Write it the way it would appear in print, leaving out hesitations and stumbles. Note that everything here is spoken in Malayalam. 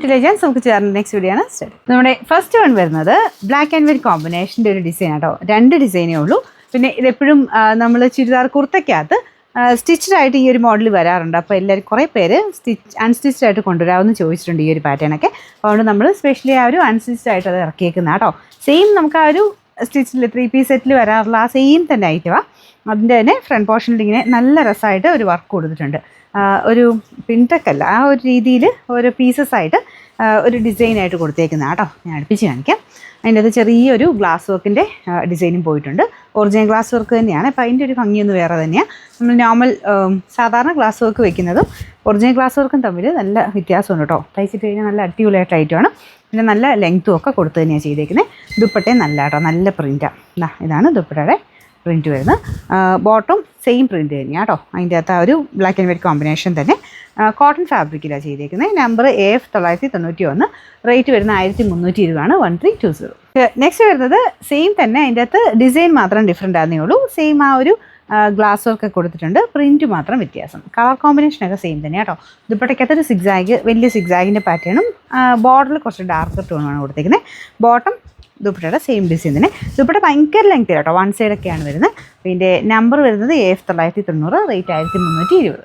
Legends നമുക്ക് ചേർന്ന നെക്സ്റ്റ് വീഡിയോ ആണ് സ്റ്റാർട്ട്. നമ്മുടെ ഫസ്റ്റ് വൺ വരുന്നത് ബ്ലാക്ക് ആൻഡ് വൈറ്റ് കോമ്പിനേഷൻ്റെ ഒരു ഡിസൈൻ ആട്ടോ. 2 ഡിസൈനേ ഉള്ളൂ. പിന്നെ ഇതെപ്പോഴും നമ്മൾ ചുരിദാർ കുർത്തയ്ക്കകത്ത് സ്റ്റിച്ച്ഡ് ആയിട്ട് ഈ ഒരു മോഡൽ വരാറുണ്ട്. അപ്പോൾ എല്ലാവരും കുറേ പേര് അൺസ്റ്റിച്ച്ഡ് ആയിട്ട് കൊണ്ടുവരാമെന്ന് ചോദിച്ചിട്ടുണ്ട് ഈ ഒരു പാറ്റേണൊക്കെ. അതുകൊണ്ട് നമ്മൾ സ്പെഷ്യലി ആ ഒരു അൺസ്റ്റിച്ച്ഡ് ആയിട്ട് അത് ഇറക്കിയേക്കുന്ന കേട്ടോ. സെയിം നമുക്ക് ആ ഒരു സ്റ്റിച്ചിൽ 3 പീസ് സെറ്റിൽ വരാറുള്ള ആ സെയിം തന്നെ ഐറ്റമാണ്. അതിൻ്റെ തന്നെ ഫ്രണ്ട് പോർഷനിൽ ഇങ്ങനെ നല്ല രസമായിട്ട് ഒരു വർക്ക് കൊടുത്തിട്ടുണ്ട്. ഒരു പിൻടെക്കല്ല, ആ ഒരു രീതിയിൽ ഓരോ പീസസ് ആയിട്ട് ഒരു ഡിസൈനായിട്ട് കൊടുത്തേക്കുന്ന കേട്ടോ. ഞാൻ അടുപ്പിച്ച് കാണിക്കാം. അതിൻ്റെ അത് ചെറിയൊരു ഗ്ലാസ് വർക്കിൻ്റെ ഡിസൈനും പോയിട്ടുണ്ട്. ഒറിജിനൽ ഗ്ലാസ് വർക്ക് തന്നെയാണ്. അപ്പോൾ അതിൻ്റെ ഒരു ഭംഗിയൊന്നും വേറെ തന്നെയാണ്. നമ്മൾ നോർമൽ സാധാരണ ഗ്ലാസ് വർക്ക് വെക്കുന്നതും ഒറിജിനൽ ഗ്ലാസ് വർക്കും തമ്മിൽ നല്ല വ്യത്യാസമുണ്ട് കേട്ടോ. തയ്ച്ചിട്ട് കഴിഞ്ഞാൽ നല്ല അടിപൊളിയായിട്ട് ഐറ്റമാണ്. പിന്നെ നല്ല ലെങ്ത്തും ഒക്കെ കൊടുത്ത് തന്നെയാണ് ചെയ്തേക്കുന്നത്. ദുപ്പട്ടയും നല്ല കേട്ടോ, നല്ല പ്രിൻറ്റാണ്. ഇതാണ് ദുപ്പട്ടയുടെ പ്രിൻറ്റ് വരുന്നത്. ബോട്ടം സെയിം പ്രിൻറ്റ് തന്നെയാണ് കേട്ടോ. അതിൻ്റെ അകത്ത് ആ ഒരു ബ്ലാക്ക് ആൻഡ് വൈറ്റ് കോമ്പിനേഷൻ തന്നെ കോട്ടൺ ഫാബ്രിക്കിലാണ് ചെയ്തേക്കുന്നത്. നമ്പർ AF 991, റേറ്റ് വരുന്ന 1320 1320. നെക്സ്റ്റ് വരുന്നത് സെയിം തന്നെ, അതിൻ്റെ അകത്ത് ഡിസൈൻ മാത്രം ഡിഫറെൻ്റ് ആണെന്നേ ഉള്ളൂ. സെയിം ആ ഒരു ഗ്ലാസ് വർക്ക് കൊടുത്തിട്ടുണ്ട്, പ്രിൻറ്റ് മാത്രം വ്യത്യാസം. കളർ കോമ്പിനേഷനൊക്കെ സെയിം തന്നെ കേട്ടോ. ദുപ്പട്ടയ്ക്കകത്തൊരു സിഗ്സാഗ്, വലിയ സിഗ്സാഗിൻ്റെ പാറ്റേണും ബോർഡറിൽ കുറച്ച് ഡാർക്ക് ടോണുമാണ് കൊടുത്തേക്കുന്നത്. ബോട്ടം ദുപ്പട്ടയുടെ സെയിം ഡിസൈൻ തന്നെ. ദുപ്പട്ട ഭയങ്കര ലെങ്ത് കേട്ടോ, 1 സൈഡൊക്കെയാണ് വരുന്നത്. പിന്നെ നമ്പർ വരുന്നത് AF 990, റേറ്റ് 1320.